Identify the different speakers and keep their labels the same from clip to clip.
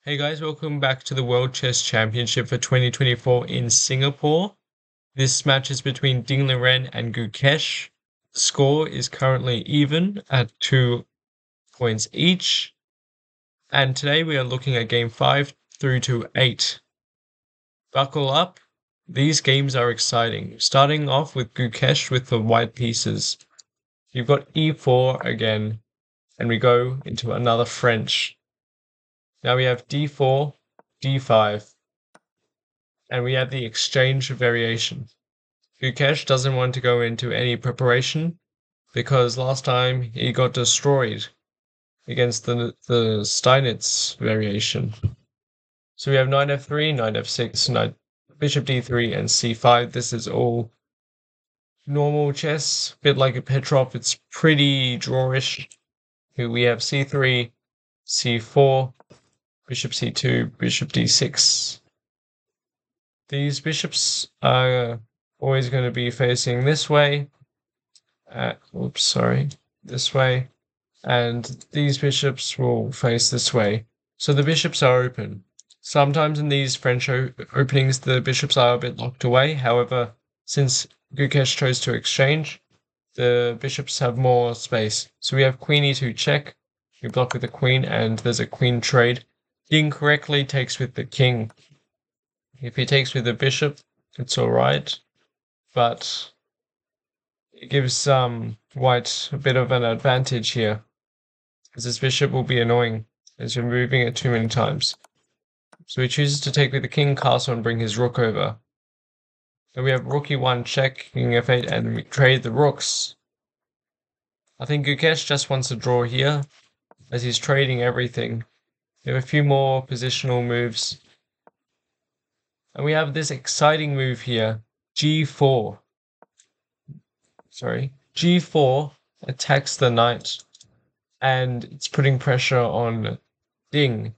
Speaker 1: Hey guys, welcome back to the World Chess Championship for 2024 in Singapore. This match is between Ding Liren and GUKESH. The score is currently even at 2 points each. And today we are looking at game 5 through to 8. Buckle up. These games are exciting. Starting off with GUKESH with the white pieces. You've got e4 again, and we go into another French. Now we have d4, d5, and we have the exchange variation. GUKESH doesn't want to go into any preparation because last time he got destroyed against the Steinitz variation. So we have knight f3, knight f6, knight bishop d3, and c5. This is all normal chess, a bit like a Petrov. It's pretty drawish. Here we have c3, c4, bishop c2, bishop d6. These bishops are always going to be facing this way. This way. And these bishops will face this way. So the bishops are open. Sometimes in these French openings, the bishops are a bit locked away. However, since GUKESH chose to exchange, the bishops have more space. So we have queen e2 check. We block with the queen, and there's a queen trade. Ding correctly takes with the king. If he takes with the bishop, it's alright. But it gives white a bit of an advantage here, because this bishop will be annoying as you're moving it too many times. So he chooses to take with the king castle and bring his rook over. Then we have rook e1 check, king f8, and we trade the rooks. I think GUKESH just wants to draw here, as he's trading everything. We have a few more positional moves. And we have this exciting move here, g4. G4 attacks the knight, and it's putting pressure on Ding.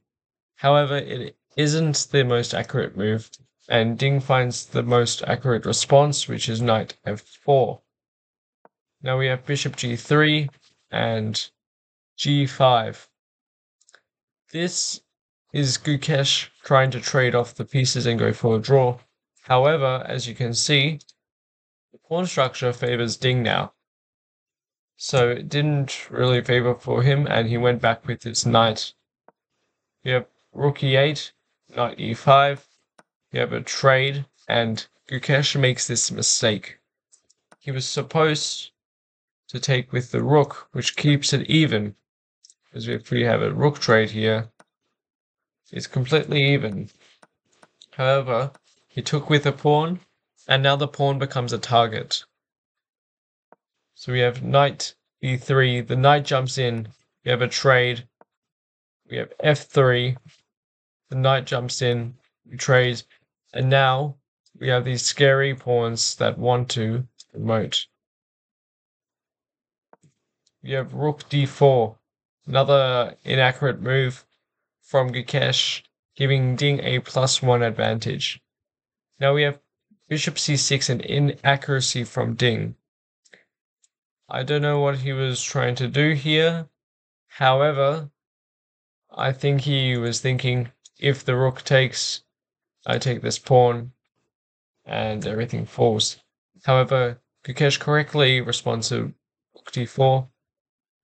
Speaker 1: However, it isn't the most accurate move, and Ding finds the most accurate response, which is knight f4. Now we have bishop g3 and g5. This is GUKESH trying to trade off the pieces and go for a draw. However, as you can see, the pawn structure favors Ding now. So it didn't really favor for him, and he went back with his knight. You have rook e8, knight e5. You have a trade, and GUKESH makes this mistake. He was supposed to take with the rook, which keeps it even. Because if we have a rook trade here, it's completely even. However, he took with a pawn, and now the pawn becomes a target. So we have knight e3, the knight jumps in, we have a trade, we have f3, the knight jumps in, we trade, and now we have these scary pawns that want to promote. We have rook d4, another inaccurate move from GUKESH, giving Ding a +1 advantage. Now we have bishop c6, an inaccuracy from Ding. I don't know what he was trying to do here. However, I think he was thinking, if the rook takes, I take this pawn, and everything falls. However, GUKESH correctly responds to rook d4,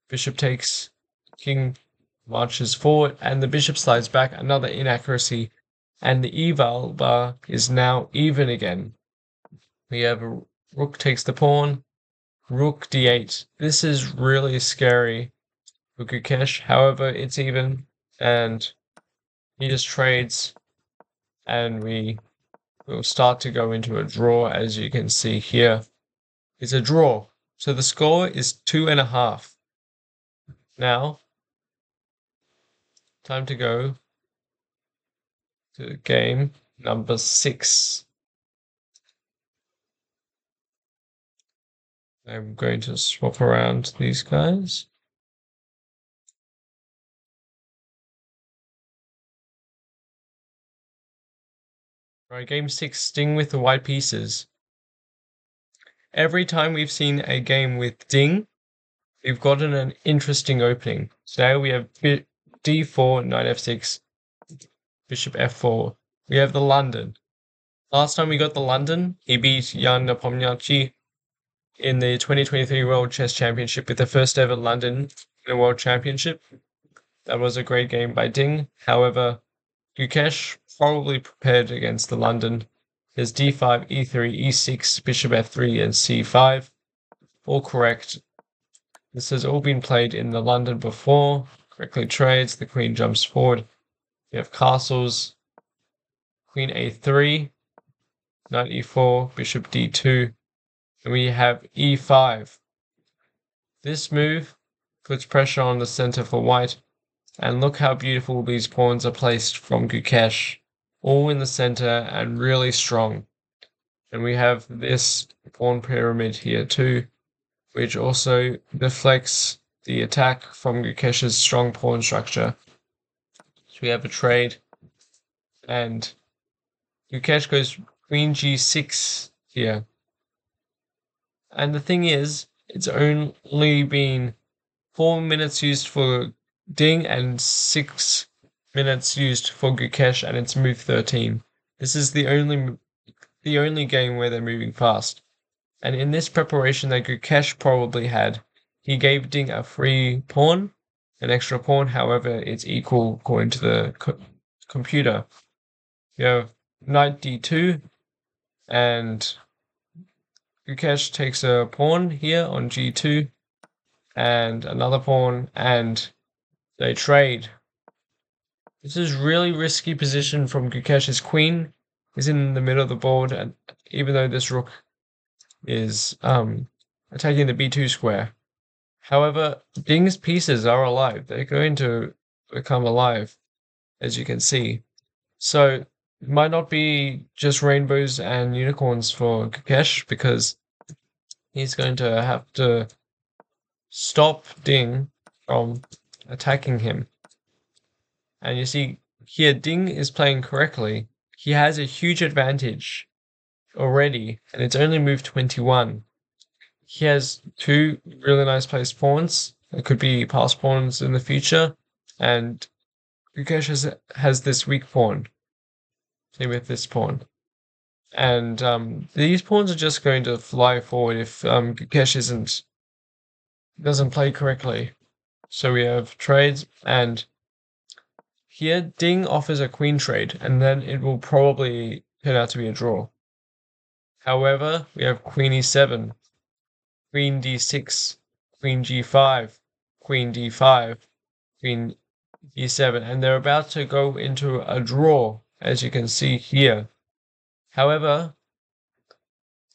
Speaker 1: bishop takes, king marches forward, and the bishop slides back, another inaccuracy, and the eval bar is now even again. We have a rook takes the pawn, rook d8. This is really scary for GUKESH. However, it's even, and he just trades, and we will start to go into a draw, as you can see here. It's a draw. So the score is 2.5. Now, time to go to game number 6. I'm going to swap around these guys. Right, game 6, Ding with the white pieces. Every time we've seen a game with Ding, we've gotten an interesting opening. Today we have d4, knight f6, bishop f4. We have the London. Last time we got the London, he beat Jan Nepomniachtchi in the 2023 World Chess Championship with the first ever London in a World Championship. That was a great game by Ding. However, GUKESH probably prepared against the London. His d5, e3, e6, bishop f3, and c5. All correct. This has all been played in the London before. Correctly trades, the queen jumps forward. We have castles, queen a3, knight e4, bishop d2, and we have e5. This move puts pressure on the center for white, and look how beautiful these pawns are placed from GUKESH, all in the center and really strong. And we have this pawn pyramid here too, which also deflects the attack from GUKESH's strong pawn structure. So we have a trade, and GUKESH goes queen g6 here. And the thing is, it's only been 4 minutes used for Ding and 6 minutes used for GUKESH, and it's move 13. This is the only game where they're moving fast. And in this preparation that GUKESH probably had, he gave Ding a free pawn, an extra pawn. However, it's equal according to the computer. You have knight d2, and GUKESH takes a pawn here on g2, and another pawn, and they trade. This is really risky position from GUKESH's queen is in the middle of the board, and even though this rook is attacking the b2 square. However, Ding's pieces are alive. They're going to become alive, as you can see. So it might not be just rainbows and unicorns for GUKESH, because he's going to have to stop Ding from attacking him. And you see here, Ding is playing correctly. He has a huge advantage already, and it's only move 21. He has 2 really nice placed pawns. It could be pass pawns in the future, and GUKESH has this weak pawn. Same with this pawn. And these pawns are just going to fly forward if GUKESH doesn't play correctly. So we have trades, and here Ding offers a queen trade, and then it will probably turn out to be a draw. However, we have queen e7, queen d6, queen g5, queen d5, queen e7, and they're about to go into a draw, as you can see here. However,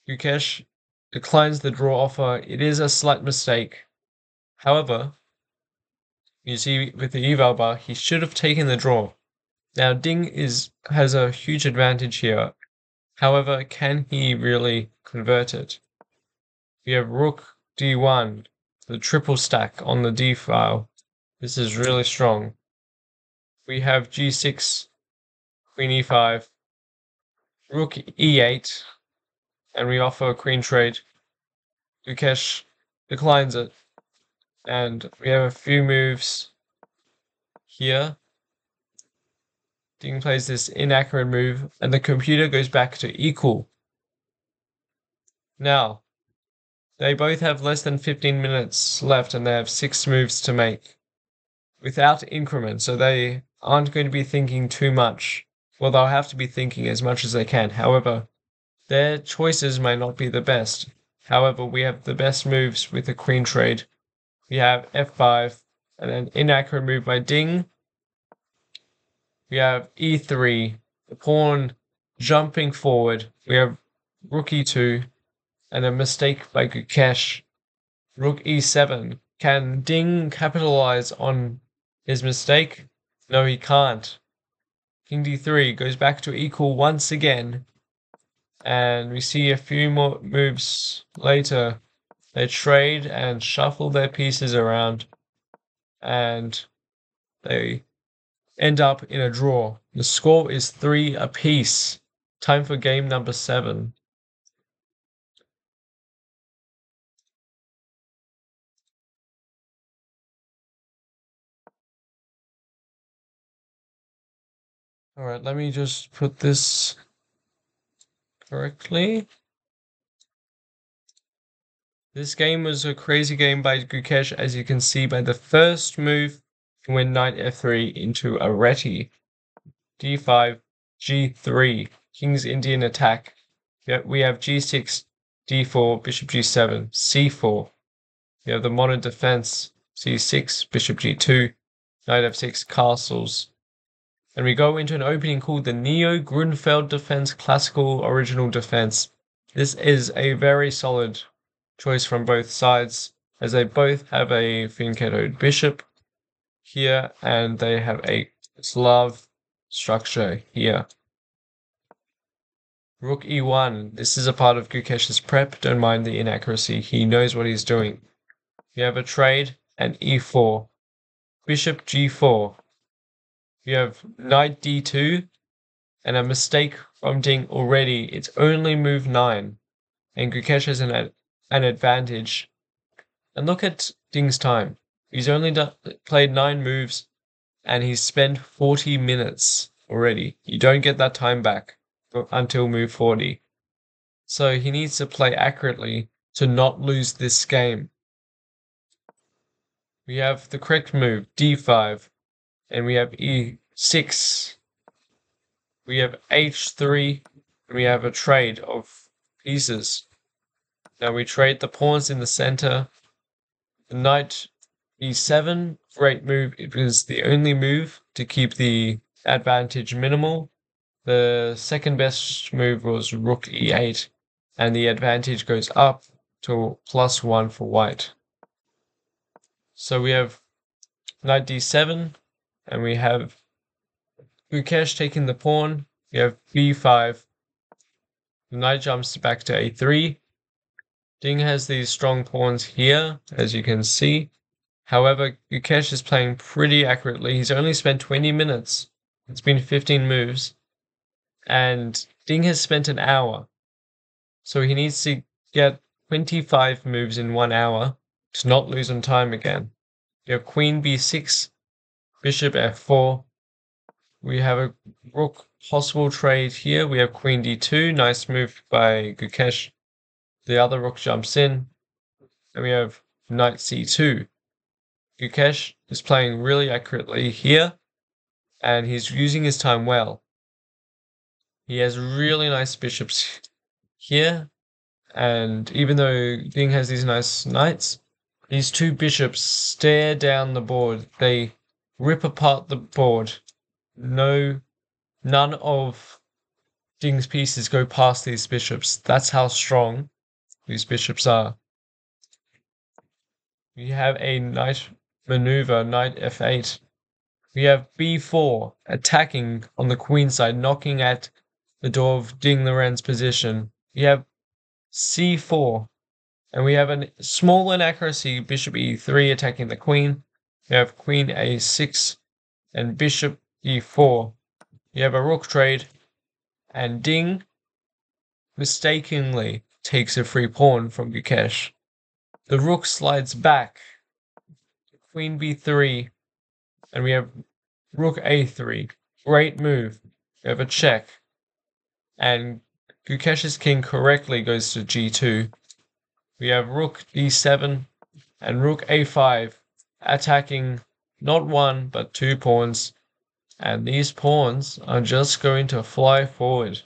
Speaker 1: GUKESH declines the draw offer. It is a slight mistake. However, you see with the eval bar, he should have taken the draw. Now Ding has a huge advantage here. However, can he really convert it? We have rook d1, the triple stack on the d file. This is really strong. We have g6, queen e5, rook e8, and we offer a queen trade. GUKESH declines it, and we have a few moves here. Ding plays this inaccurate move, and the computer goes back to equal. Now, they both have less than 15 minutes left, and they have 6 moves to make without increment, so they aren't going to be thinking too much. Well, they'll have to be thinking as much as they can. However, their choices may not be the best. However, we have the best moves with the queen trade. We have f5, and an inaccurate move by Ding. We have e3, the pawn jumping forward. We have rook e2, and a mistake by GUKESH. Rook e7. Can Ding capitalize on his mistake? No, he can't. King d3 goes back to equal once again. And we see a few more moves later. They trade and shuffle their pieces around. And they end up in a draw. The score is 3 apiece. Time for game number 7. Alright, let me just put this correctly. This game was a crazy game by GUKESH, as you can see by the first move. He went knight f3 into a reti. d5, g3, King's Indian attack. We have g6, d4, bishop g7, c4. We have the modern defense, c6, bishop g2, knight f6, castles. And we go into an opening called the Neo Grunfeld Defense Classical Original Defense. This is a very solid choice from both sides, as they both have a fianchettoed bishop here, and they have a Slav structure here. Rook e1. This is a part of GUKESH's prep. Don't mind the inaccuracy. He knows what he's doing. We have a trade and e4. Bishop g4. We have knight d2, and a mistake from Ding already. It's only move 9, and GUKESH has an advantage. And look at Ding's time. He's only played 9 moves, and he's spent 40 minutes already. You don't get that time back until move 40. So he needs to play accurately to not lose this game. We have the correct move, d5, and we have e6. We have h3, and we have a trade of pieces. Now we trade the pawns in the center. The knight e7, great move. It was the only move to keep the advantage minimal. The second best move was rook e8, and the advantage goes up to +1 for white. So we have knight d7, and we have GUKESH taking the pawn. We have b5. The knight jumps back to a3. Ding has these strong pawns here, as you can see. However, GUKESH is playing pretty accurately. He's only spent 20 minutes. It's been 15 moves. And Ding has spent an hour. So he needs to get 25 moves in 1 hour to not lose on time again. We have queen b6, bishop f4. We have a rook possible trade here. We have queen d2. Nice move by GUKESH. The other rook jumps in. And we have knight c2. GUKESH is playing really accurately here, and he's using his time well. He has really nice bishops here, and even though Ding has these nice knights, these two bishops stare down the board. They rip apart the board. None of Ding's pieces go past these bishops. That's how strong these bishops are. We have a knight maneuver, knight f8. We have b4 attacking on the queen side, knocking at the door of Ding Liren's position. We have c4, and we have a small inaccuracy, bishop e3 attacking the queen. We have queen a6 and bishop e4. We have a rook trade, and Ding mistakenly takes a free pawn from GUKESH. The rook slides back, queen b3, and we have rook a3. Great move. We have a check. And GUKESH's king correctly goes to g2. We have rook d7 and rook a5 attacking not 1 but 2 pawns. And these pawns are just going to fly forward.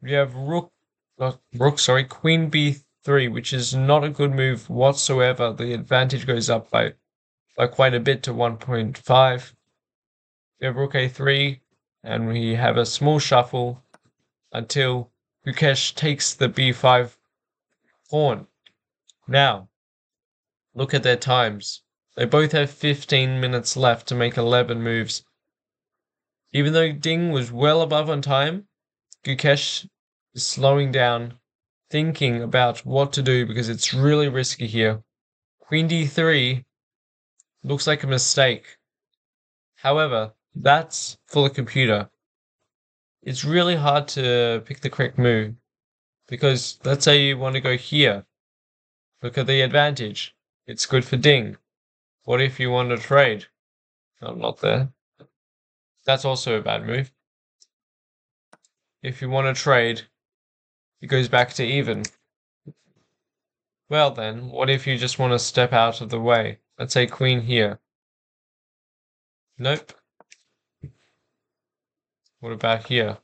Speaker 1: We have queen b3, which is not a good move whatsoever. The advantage goes up by quite a bit to 1.5. We have rook a3, and we have a small shuffle until GUKESH takes the b5 pawn. Now, look at their times. They both have 15 minutes left to make 11 moves. Even though Ding was well above on time, GUKESH is slowing down, thinking about what to do because it's really risky here. Queen d3 looks like a mistake. However, that's for the computer. It's really hard to pick the correct move because let's say you want to go here. Look at the advantage. It's good for Ding. What if you want to trade? I'm not there. That's also a bad move. If you want to trade, it goes back to even. Well then, what if you just want to step out of the way? Let's say queen here. Nope. What about here?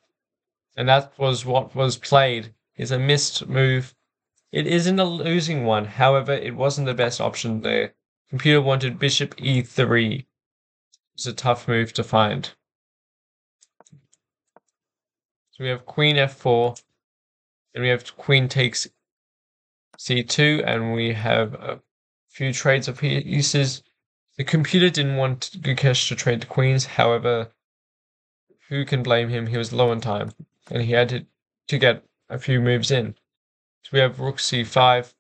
Speaker 1: And that was what was played, is a missed move. It isn't a losing one, however, it wasn't the best option there. Computer wanted bishop e3. It's a tough move to find. So we have queen f4, and we have queen takes c2, and we have a few trades of pieces. The computer didn't want GUKESH to trade the queens, however, who can blame him? He was low on time, and he had to get a few moves in. So we have rook c5,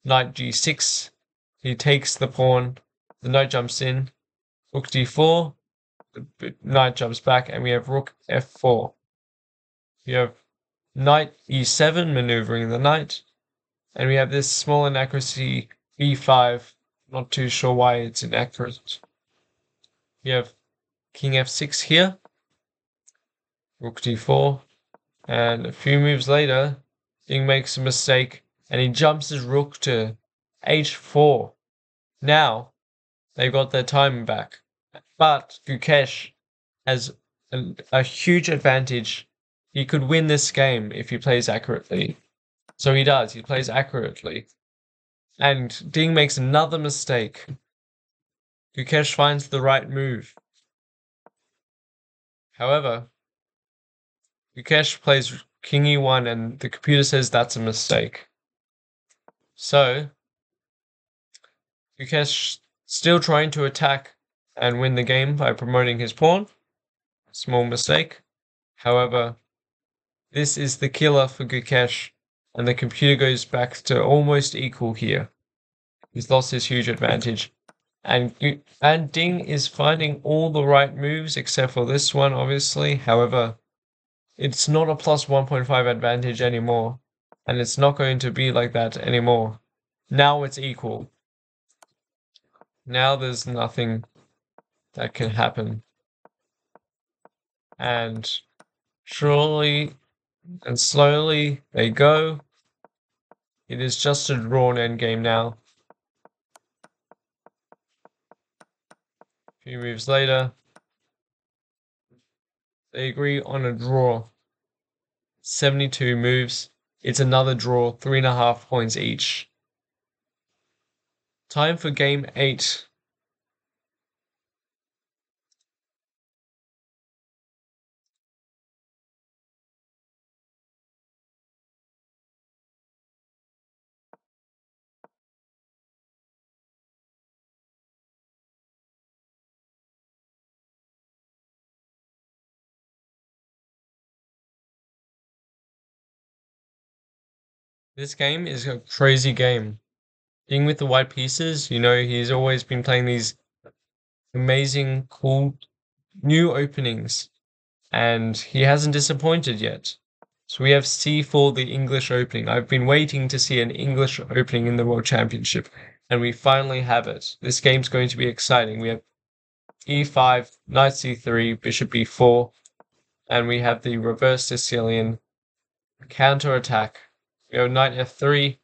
Speaker 1: knight g6, he takes the pawn, the knight jumps in, rook d4, the knight jumps back, and we have rook f4. We have knight e7 maneuvering the knight, and we have this small inaccuracy b5, not too sure why it's inaccurate. We have king f6 here, rook d4, and a few moves later, Ding makes a mistake, and he jumps his rook to h4. Now, they got their time back, but GUKESH has a huge advantage. He could win this game if he plays accurately. So he does, he plays accurately. And Ding makes another mistake. GUKESH finds the right move. However, GUKESH plays king e1 and the computer says that's a mistake. So, GUKESH still trying to attack and win the game by promoting his pawn. Small mistake. However, this is the killer for GUKESH, and the computer goes back to almost equal here. He's lost his huge advantage. And Ding is finding all the right moves except for this one, obviously. However, it's not a plus 1.5 advantage anymore. And it's not going to be like that anymore. Now it's equal. Now there's nothing that can happen. And surely and slowly they go. It is just a drawn endgame now. A few moves later, they agree on a draw. 72 moves. It's another draw, 3.5 points each. Time for game 8. This game is a crazy game. Being with the white pieces, he's always been playing these amazing, cool, new openings, and he hasn't disappointed yet. So we have C4, the English opening. I've been waiting to see an English opening in the World Championship, and we finally have it. This game's going to be exciting. We have E5, Knight C3, Bishop E4, and we have the reverse Sicilian counter-attack. We have Knight F3,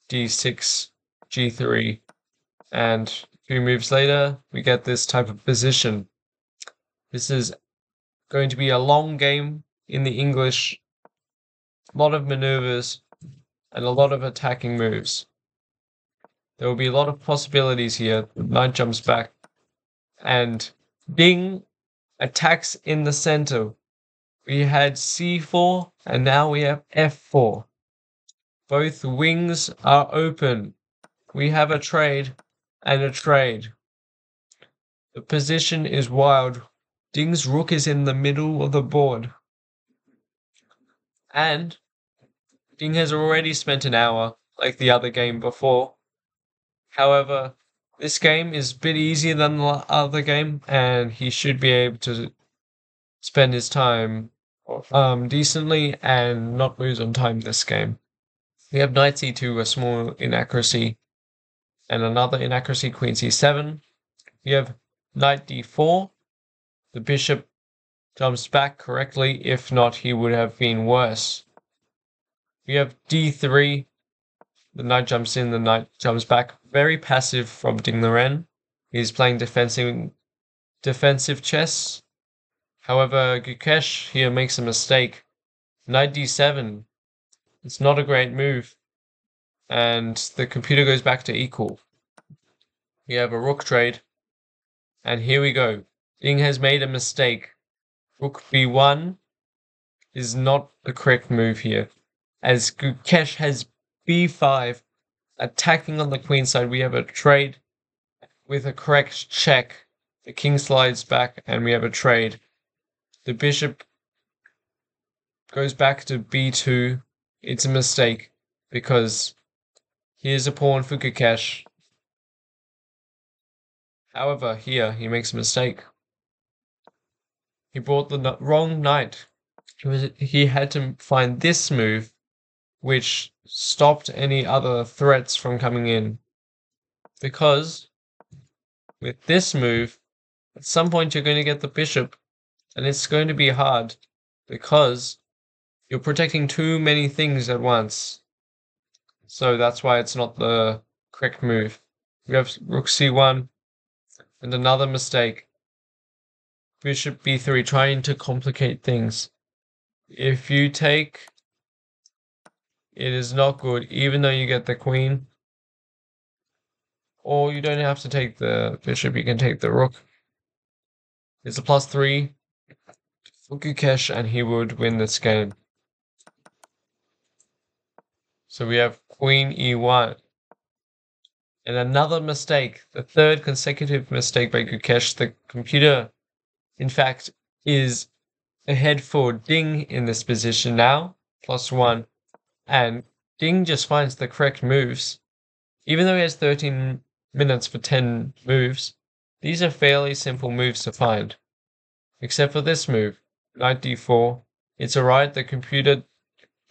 Speaker 1: D6, G3, and a few moves later, we get this type of position. This is going to be a long game in the English. A lot of maneuvers and a lot of attacking moves. There will be a lot of possibilities here. Knight jumps back, and Ding attacks in the center. We had C4, and now we have F4. Both wings are open. We have a trade and a trade. The position is wild. Ding's rook is in the middle of the board. And Ding has already spent an hour, like the other game before. However, this game is a bit easier than the other game, and he should be able to spend his time decently and not lose on time this game. We have Knight C2, a small inaccuracy, and another inaccuracy, Queen C7. We have Knight D4. The bishop jumps back correctly. If not, he would have been worse. We have d3. The knight jumps in, the knight jumps back. Very passive from Ding Liren. He's playing defensive chess. However, GUKESH here makes a mistake. Knight d7. It's not a great move. And the computer goes back to equal. We have a rook trade. And here we go. Ding has made a mistake. Rook b1 is not the correct move here. As GUKESH has b5 attacking on the queen side, we have a trade with a correct check. The king slides back and we have a trade. The bishop goes back to b2. It's a mistake because here's a pawn for GUKESH. However, here he makes a mistake. He brought the wrong knight. He had to find this move, which stopped any other threats from coming in. Because with this move, at some point you're going to get the bishop, and it's going to be hard because you're protecting too many things at once. So that's why it's not the correct move. We have rook c1 and another mistake. Bishop b3, trying to complicate things. If you take, it is not good, even though you get the queen. Or you don't have to take the bishop, you can take the rook. It's a +3 for GUKESH, and he would win this game. So we have queen e1. And another mistake, the third consecutive mistake by GUKESH. The computer, in fact, is ahead for Ding in this position now, +1. And Ding just finds the correct moves. Even though he has 13 minutes for 10 moves, these are fairly simple moves to find. Except for this move, knight d4. It's alright, the computer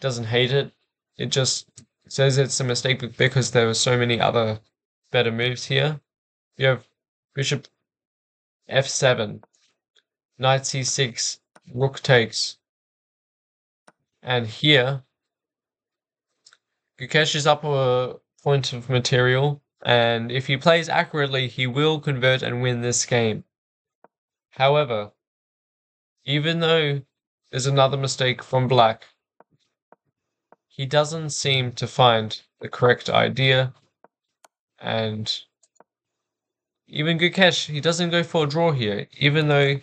Speaker 1: doesn't hate it. It just says it's a mistake because there were so many other better moves here. You have bishop f7, knight c6, rook takes. And here, GUKESH is up a point of material, and if he plays accurately, he will convert and win this game. However, even though there's another mistake from black, he doesn't seem to find the correct idea, and even GUKESH, he doesn't go for a draw here, even though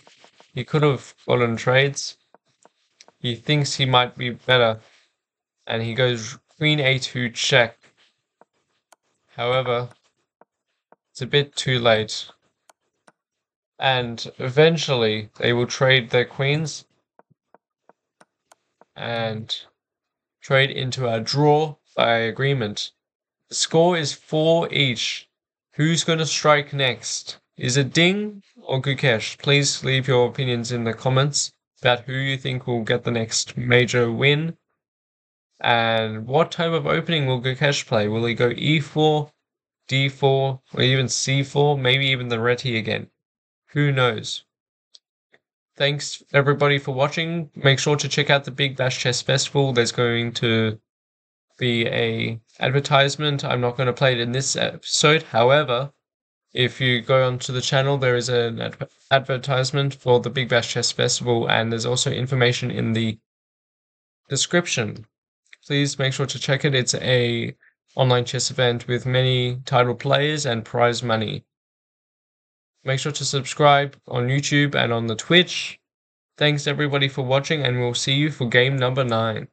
Speaker 1: he could have gotten trades. He thinks he might be better, and he goes queen a2 check. However, it's a bit too late. And eventually, they will trade their queens and trade into a draw by agreement. The score is 4 each. Who's going to strike next? Is it Ding or GUKESH? Please leave your opinions in the comments about who you think will get the next major win. And what type of opening will GUKESH play? Will he go e4, d4, or even c4? Maybe even the reti again. Who knows? Thanks everybody for watching. Make sure to check out the Big Bash Chess Festival. There's going to be a advertisement. I'm not going to play it in this episode. However, if you go onto the channel, there is an advertisement for the Big Bash Chess Festival, and there's also information in the description. Please make sure to check it. It's a online chess event with many title players and prize money. Make sure to subscribe on YouTube and on the Twitch. Thanks everybody for watching, and we'll see you for game number 9.